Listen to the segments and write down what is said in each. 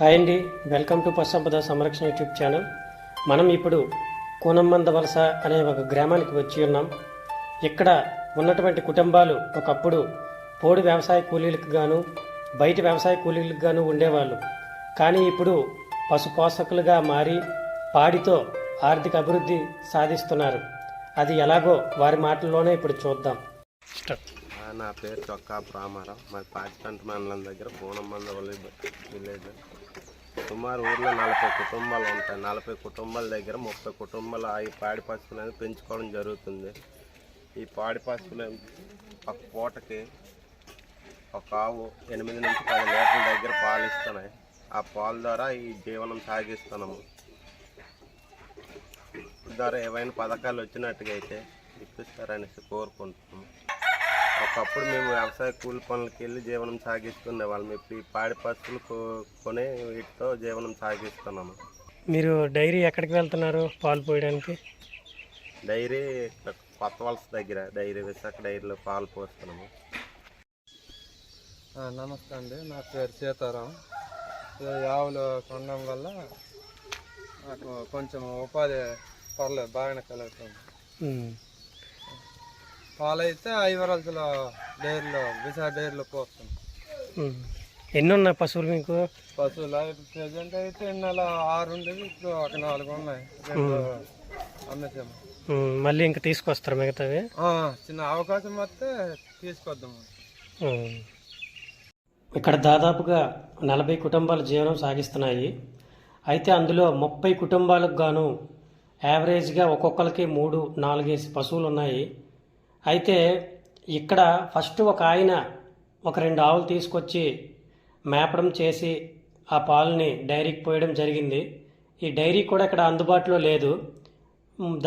Hi అండి, welcome to పశుసంపద సంరక్షణ YouTube channel. మనం ఇప్పుడు కోనమ్మంద వలస అనే ఒక గ్రామానికి వచ్చి ఉన్నాం. ఇక్కడ ఉన్నటువంటి కుటుంబాలు ఒకప్పుడు పోడు వ్యవసాయ కూలీలకు గాను బయట వ్యవసాయ కూలీలకు గాను ఉండేవాళ్ళు. కానీ ఇప్పుడు పశుపోషకులుగా మారి పాడితో ఆర్థిక అభివృద్ధి సాధిస్తున్నారు. అది ఎలాగో వారి మాటల్లోనే ఇప్పుడు చూద్దాం. నా పేరు చొక్కా రామారావు. మాది పాచికంట మండలం దగ్గర కోనమ్మంద విలేజ్. సుమారు ఊర్లో 40 కుటుంబాలు ఉంటాయి. 40 కుటుంబాల దగ్గర 30 కుటుంబాలు ఈ పాడి పశువులను పెంచుకోవడం జరుగుతుంది. ఈ పాడి పశువులు ఒక పూటకి ఒక ఆవు 8 నుంచి 10 లీటర్ల దగ్గర పాలు ఇస్తున్నాయి. ఆ పాల ద్వారా ఈ జీవనం సాగిస్తున్నాము. ద్వారా ఏవైనా పథకాలు వచ్చినట్టుగా అయితే ఇప్పిస్తారనేసి కోరుకుంటున్నాము. ఒకప్పుడు మేము వ్యవసాయ కూలి పనులకి వెళ్ళి జీవనం సాగిస్తున్న వాళ్ళం. ఇప్పుడు ఈ పాడి పశువులు కొని వీటితో జీవనం సాగిస్తున్నాము. మీరు డైరీ ఎక్కడికి వెళ్తున్నారు పాలు పోయడానికి? డైరీ కొత్త వలస దగ్గర విశాఖ డైరీలో పాలు పోస్తున్నాము. నమస్తే అండి, నా పేరు సీతారాం. ఆవులు కొనడం వల్ల నాకు కొంచెం ఉపాధి పర్లేదు, బాగానే కలుగుతుంది. పాలు అయితే ఐవరాల్స్లో డైరీలో విశాఖ డైరీలో పోస్తాం. ఎన్ని ఉన్నాయి పశువులు మీకు? పశువులు ప్రజెంట్ అయితే 6 ఉండేది, ఇప్పుడు ఒక 4 ఉన్నాయి. 2 అమ్మేసాము. మళ్ళీ ఇంకా తీసుకొస్తారు మిగతావి? చిన్న అవకాశం వస్తే తీసుకొద్దాము. ఇక్కడ దాదాపుగా 40 కుటుంబాలు జీవనం సాగిస్తున్నాయి. అయితే అందులో 30 కుటుంబాలకు గాను యావరేజ్గా ఒక్కొక్కరికి 3-4 పశువులు ఉన్నాయి. అయితే ఇక్కడ ఫస్ట్ ఒక ఆయన ఒక 2 ఆవులు తీసుకొచ్చి మేపడం చేసి ఆ పాలని డైరీకి పోయడం జరిగింది. ఈ డైరీ కూడా ఇక్కడ అందుబాటులో లేదు.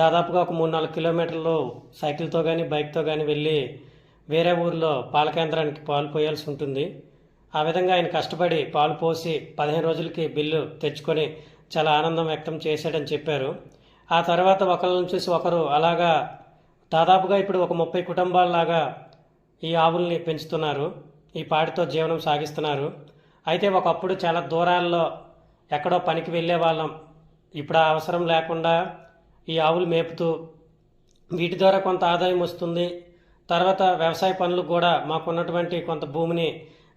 దాదాపుగా ఒక 3-4 కిలోమీటర్లు సైకిల్తో కానీ బైక్తో కానీ వెళ్ళి వేరే ఊరిలో పాల కేంద్రానికి పాలు పోయాల్సి ఉంటుంది. ఆ విధంగా ఆయన కష్టపడి పాలు పోసి 15 రోజులకి బిల్లు తెచ్చుకొని చాలా ఆనందం వ్యక్తం చేశాడని చెప్పారు. ఆ తర్వాత ఒకళ్ళని చూసి ఒకరు అలాగా దాదాపుగా ఇప్పుడు ఒక 30 కుటుంబాలలాగా ఈ ఆవుల్ని పెంచుతున్నారు. ఈ పాడితో జీవనం సాగిస్తున్నారు. అయితే ఒకప్పుడు చాలా దూరాల్లో ఎక్కడో పనికి వెళ్ళే వాళ్ళం. ఇప్పుడు ఆ అవసరం లేకుండా ఈ ఆవులు మేపుతూ వీటి ద్వారా కొంత ఆదాయం వస్తుంది. తర్వాత వ్యవసాయ పనులు కూడా మాకున్నటువంటి కొంత భూమిని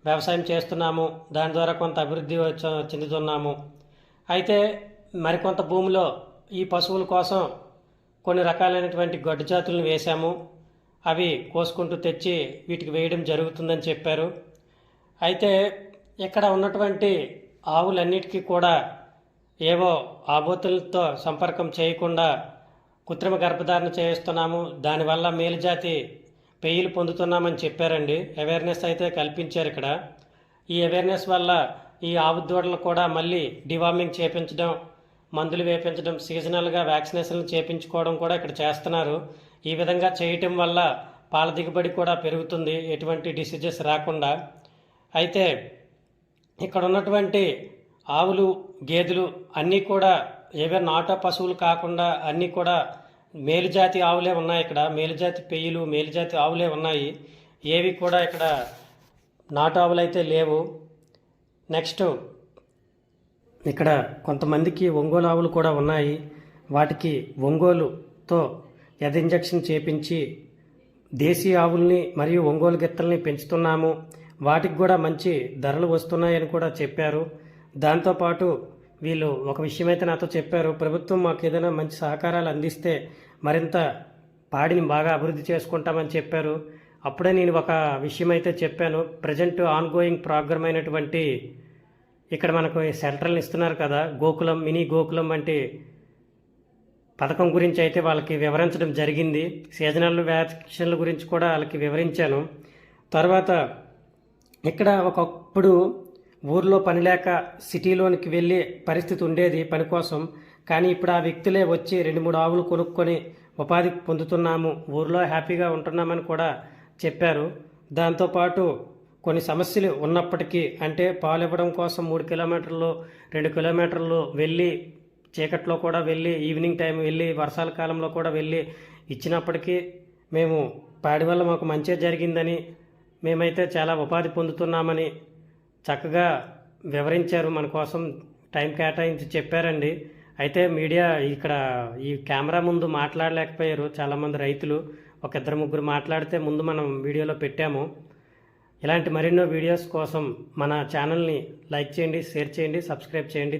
వ్యవసాయం చేస్తున్నాము. దాని ద్వారా కొంత అభివృద్ధి చెందుతున్నాము. అయితే మరికొంత భూమిలో ఈ పశువుల కోసం కొన్ని రకాలైనటువంటి గొడ్డు జాతులను వేశాము. అవి కోసుకుంటూ తెచ్చి వీటికి వేయడం జరుగుతుందని చెప్పారు. అయితే ఇక్కడ ఉన్నటువంటి ఆవులన్నిటికీ కూడా ఏవో ఆబోతులతో సంపర్కం చేయకుండా కృత్రిమ గర్భధారణ చేస్తున్నాము. దానివల్ల మేలుజాతి పెయ్యలు పొందుతున్నామని చెప్పారండి. అవేర్నెస్ అయితే కల్పించారు ఇక్కడ. ఈ అవేర్నెస్ వల్ల ఈ ఆవు దూడలు కూడా మళ్ళీ డివార్మింగ్ చేపించడం, మందులు వేపించడం, సీజనల్గా వ్యాక్సినేషన్లు చేపించుకోవడం కూడా ఇక్కడ చేస్తున్నారు. ఈ విధంగా చేయటం వల్ల పాల దిగుబడి కూడా పెరుగుతుంది, ఎటువంటి డిసీజెస్ రాకుండా. అయితే ఇక్కడ ఉన్నటువంటి ఆవులు, గేదెలు అన్నీ కూడా ఏవే నాటు పశువులు కాకుండా అన్నీ కూడా మేలుజాతి ఆవులే ఉన్నాయి. ఇక్కడ మేలుజాతి పెయ్యలు, మేలుజాతి ఆవులే ఉన్నాయి. ఏవి కూడా ఇక్కడ నాటు ఆవులు అయితే లేవు. నెక్స్ట్ ఇక్కడ కొంతమందికి ఒంగోలు ఆవులు కూడా ఉన్నాయి. వాటికి ఒంగోలుతో ఎద ఇంజెక్షన్ చేపించి దేశీ ఆవుల్ని మరియు ఒంగోలు గిత్తల్ని పెంచుతున్నాము. వాటికి కూడా మంచి ధరలు వస్తున్నాయని కూడా చెప్పారు. దాంతోపాటు వీళ్ళు ఒక విషయం అయితే నాతో చెప్పారు, ప్రభుత్వం మాకు ఏదైనా మంచి సహకారాలు అందిస్తే మరింత పాడిని బాగా అభివృద్ధి చేసుకుంటామని చెప్పారు. అప్పుడే నేను ఒక విషయం అయితే చెప్పాను. ప్రజెంట్ ఆన్గోయింగ్ ప్రోగ్రామ్ అయినటువంటి ఇక్కడ మనకు సెంట్రల్ని ఇస్తున్నారు కదా, గోకులం, మినీ గోకులం వంటి పథకం గురించి అయితే వాళ్ళకి వివరించడం జరిగింది. సీజనల్ వ్యాక్సిన్ల గురించి కూడా వాళ్ళకి వివరించాను. తర్వాత ఇక్కడ ఒకప్పుడు ఊర్లో పని లేక సిటీలోనికి వెళ్ళే పరిస్థితి ఉండేది పని కోసం. కానీ ఇప్పుడు ఆ వ్యక్తులే వచ్చి 2-3 ఆవులు కొనుక్కొని ఉపాధి పొందుతున్నాము, ఊర్లో హ్యాపీగా ఉంటున్నామని కూడా చెప్పారు. దాంతోపాటు కొన్ని సమస్యలు ఉన్నప్పటికీ, అంటే పాలు ఇవ్వడం కోసం 3 కిలోమీటర్లు 2 కిలోమీటర్లు వెళ్ళి చీకట్లో కూడా వెళ్ళి ఈవినింగ్ టైం వెళ్ళి వర్షాల కాలంలో కూడా వెళ్ళి ఇచ్చినప్పటికీ మేము పాడి వల్ల మాకు మంచి జరిగిందని, మేమైతే చాలా ఉపాధి పొందుతున్నామని చక్కగా వివరించారు, మన కోసం టైం కేటాయించి చెప్పారండి. అయితే మీడియా ఇక్కడ ఈ కెమెరా ముందు మాట్లాడలేకపోయారు చాలామంది రైతులు. ఒక ఇద్దరు ముగ్గురు మాట్లాడితే ముందు మనం వీడియోలో పెట్టాము. ఇలాంటి మరెన్నో వీడియోస్ కోసం మన ఛానల్ని లైక్ చేయండి, షేర్ చేయండి, సబ్స్క్రైబ్ చేయండి.